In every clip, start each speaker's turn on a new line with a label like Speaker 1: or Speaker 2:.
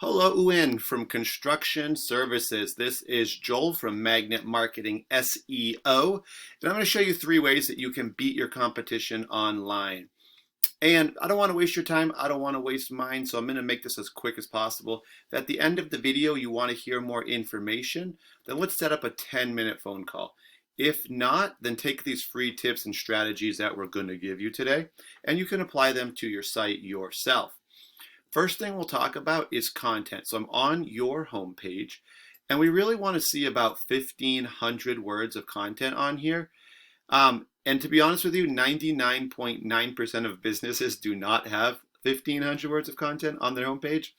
Speaker 1: Hello, Uin from Construction Services. This is Joel from Magnet Marketing SEO, and I'm going to show you 3 ways that you can beat your competition online. And I don't want to waste your time. I don't want to waste mine, so I'm going to make this as quick as possible. If at the end of the video you want to hear more information, then let's set up a 10-minute phone call. If not, then take these free tips and strategies that we're going to give you today, and you can apply them to your site yourself. First thing we'll talk about is content. So I'm on your homepage, and we really want to see about 1,500 words of content on here. And to be honest with you, 99.9% of businesses do not have 1,500 words of content on their homepage.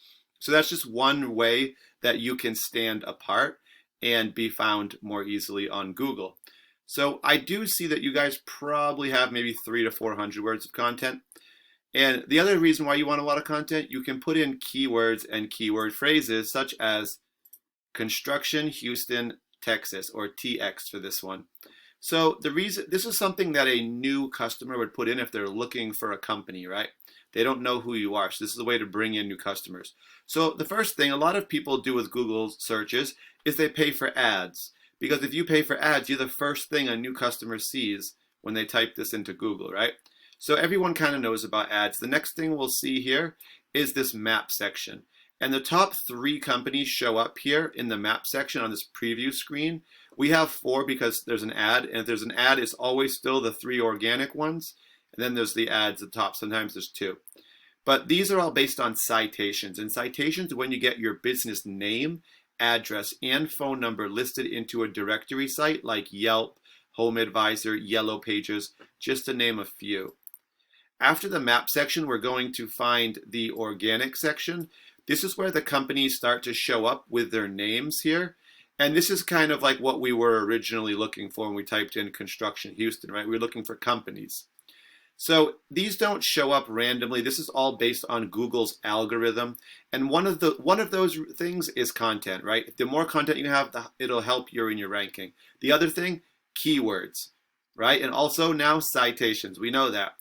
Speaker 1: So that's just one way that you can stand apart and be found more easily on Google. So I do see that you guys probably have maybe 300 to 400 words of content. And the other reason why you want a lot of content, you can put in keywords and keyword phrases such as construction Houston, Texas, or TX for this one. So this is something that a new customer would put in if they're looking for a company, right? They don't know who you are. So this is a way to bring in new customers. So the first thing a lot of people do with Google searches is they pay for ads. Because if you pay for ads, you're the first thing a new customer sees when they type this into Google, right? So everyone kind of knows about ads. The next thing we'll see here is this map section. And the top 3 companies show up here in the map section on this preview screen. We have 4 because there's an ad. And if there's an ad, it's always still the 3 organic ones. And then there's the ads at the top. Sometimes there's 2. But these are all based on citations. And citations are when you get your business name, address, and phone number listed into a directory site like Yelp, Home Advisor, Yellow Pages, just to name a few. After the map section, we're going to find the organic section. This is where the companies start to show up with their names here. And this is kind of like what we were originally looking for when we typed in Construction Houston, right? We were looking for companies. So these don't show up randomly. This is all based on Google's algorithm. And one of those things is content, right? The more content you have, it'll help you in your ranking. The other thing, keywords, right? And also now citations. We know that.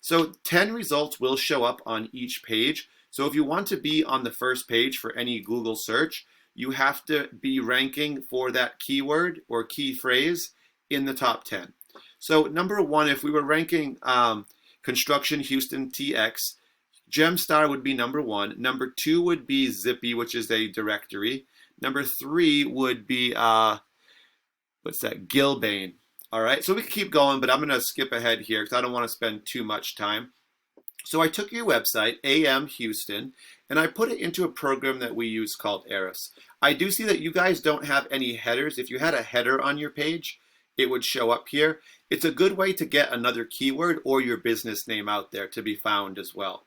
Speaker 1: So 10 results will show up on each page. So if you want to be on the first page for any Google search, you have to be ranking for that keyword or key phrase in the top 10. So number 1, if we were ranking Construction Houston TX, Gemstar would be number 1. Number 2 would be Zippy, which is a directory. Number 3 would be, Gilbane. All right, so we can keep going, but I'm going to skip ahead here because I don't want to spend too much time. So I took your website, AM Houston, and I put it into a program that we use called Eris. I do see that you guys don't have any headers. If you had a header on your page, it would show up here. It's a good way to get another keyword or your business name out there to be found as well.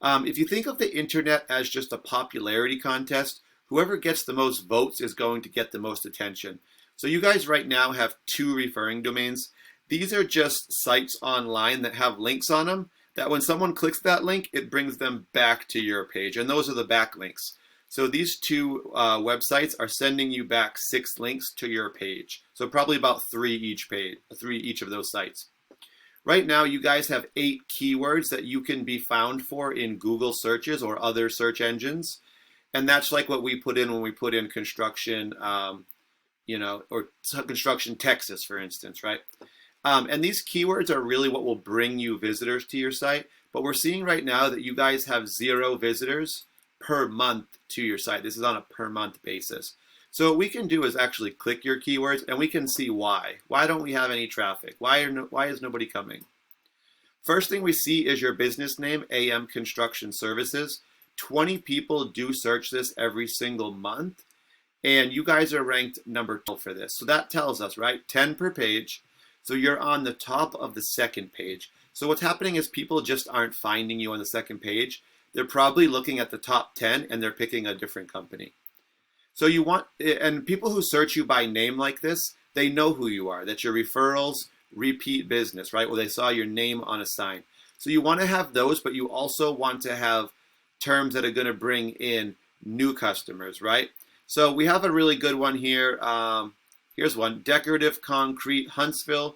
Speaker 1: If you think of the internet as just a popularity contest, whoever gets the most votes is going to get the most attention. So you guys right now have 2 referring domains. These are just sites online that have links on them that when someone clicks that link, it brings them back to your page. And those are the backlinks. So these 2 websites are sending you back 6 links to your page. So probably about 3 each of those sites. Right now, you guys have 8 keywords that you can be found for in Google searches or other search engines. And that's like what we put in when we put in construction, or Construction Texas, for instance, right? And these keywords are really what will bring you visitors to your site. But we're seeing right now that you guys have 0 visitors per month to your site. This is on a per month basis. So what we can do is actually click your keywords and we can see why. Why don't we have any traffic? Why is nobody coming? First thing we see is your business name, AM Construction Services. 20 people do search this every single month. And you guys are ranked number 12 for this. So that tells us, right, 10 per page. So you're on the top of the second page. So what's happening is people just aren't finding you on the second page. They're probably looking at the top 10 and they're picking a different company. So and people who search you by name like this, they know who you are. That's your referrals, repeat business, right? Well, they saw your name on a sign. So you want to have those, but you also want to have terms that are going to bring in new customers, right? So we have a really good one here. Here's one, decorative concrete, Huntsville.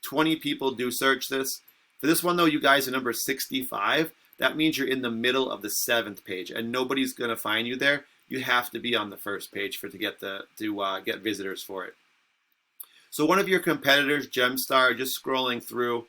Speaker 1: 20 people do search this. For this one though, you guys are number 65. that means you're in the middle of the 7th page, and nobody's going to find you there. You have to be on the 1st page to get visitors for it. So one of your competitors, Gemstar, just scrolling through,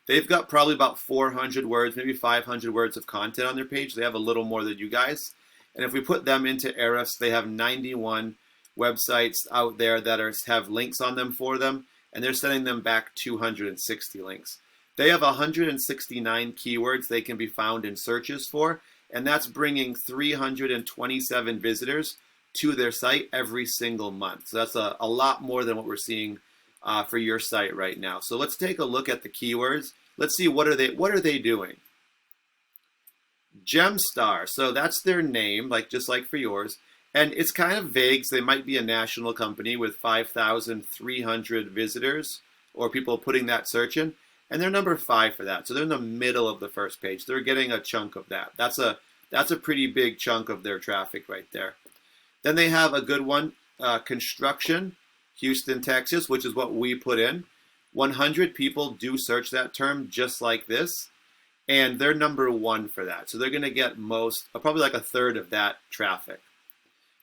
Speaker 1: they've got probably about 400 words, maybe 500 words of content on their page. They have a little more than you guys. And if we put them into Ahrefs, they have 91 websites out there that have links on them for them, and they're sending them back 260 links. They have 169 keywords they can be found in searches for, and that's bringing 327 visitors to their site every single month. So that's a lot more than what we're seeing for your site right now. So let's take a look at the keywords. Let's see what are they doing. Gemstar, so that's their name, just like for yours. And it's kind of vague, so they might be a national company with 5,300 visitors or people putting that search in. And they're number 5 for that. So they're in the middle of the 1st page. They're getting a chunk of that. That's a pretty big chunk of their traffic right there. Then they have a good one, construction, Houston, Texas, which is what we put in. 100 people do search that term just like this. And they're number 1 for that. So they're going to get probably like a third of that traffic.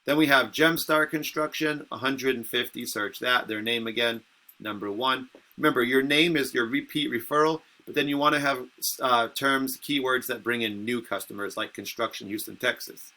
Speaker 1: Then we have Gemstar Construction, 150, search that. Their name again, number 1. Remember, your name is your repeat referral, but then you want to have terms, keywords that bring in new customers like Construction Houston, Texas.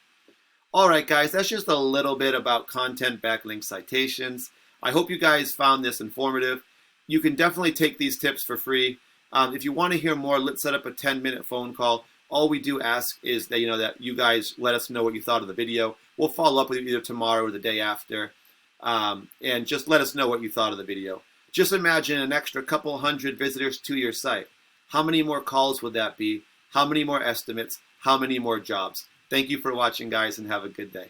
Speaker 1: All right, guys, that's just a little bit about content backlink citations. I hope you guys found this informative. You can definitely take these tips for free. If you want to hear more, let's set up a 10-minute phone call. All we do ask is that that you guys let us know what you thought of the video. We'll follow up with you either tomorrow or the day after, and just let us know what you thought of the video. Just imagine an extra couple hundred visitors to your site. How many more calls would that be? How many more estimates? How many more jobs? Thank you for watching, guys, and have a good day.